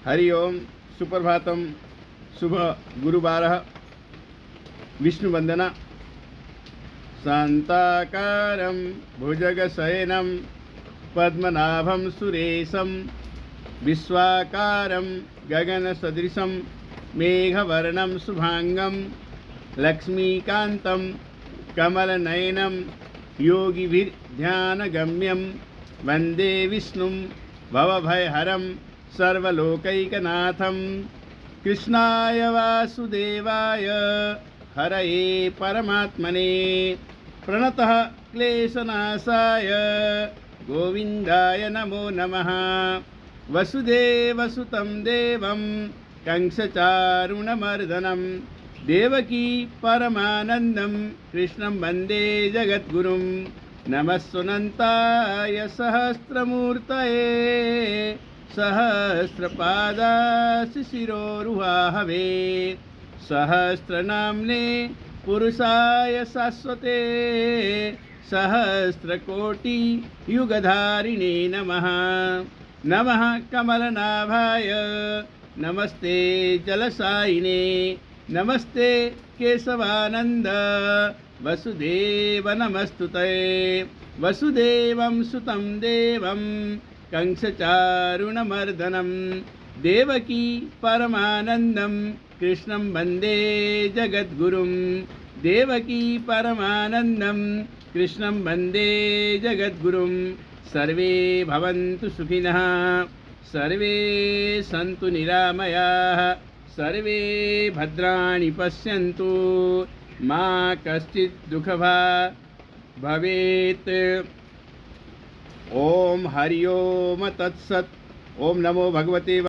हरि ओम सुप्रभातम शुभ गुरुवार विष्णुवंदना शांताकारं भुजगशयनं पद्मनाभं सुरेशं विश्वाकारं गगनसदृशं मेघवर्णं शुभांगं लक्ष्मीकान्तं कमलनयनं योगिभिर्ध्यानगम्यं वन्दे विष्णुं भवभयहरं सर्वलोकैकनाथं कृष्णाय वासुदेवाय हरये परमात्मने प्रणतः क्लेशनाशाय गोविन्दाय नमो नमः। वसुदेवसुतं देवं कंसचारुणमर्दनं देवकी परमानन्दं कृष्णं वन्दे जगद्गुरुं। नमः सुनन्ताय सहस्रमूर्तये सहस्रपादाशिशिरोरुहाहवे सहस्रनाम्ने पुरुषाय शाश्वते सहस्रकोटियुगधारिणे नमः। नमः कमलनाभाय नमस्ते जलसायिने नमस्ते केशवानंद वसुदेव नमस्तुते। वसुदेवं सुतं देवं कंसचारुणमर्दनं देवकी परमानन्दं कृष्णं वन्दे जगद्गुरुं। देवकी परमानन्दं कृष्णं वन्दे जगद्गुरुं। सर्वे भवन्तु सुखिनः सर्वे सन्तु निरामयाः सर्वे भद्राणि पश्यन्तु मा कश्चित् दुःखभाग् भवेत्। ओम हरि ओम तत्सत्। ओम नमो भगवते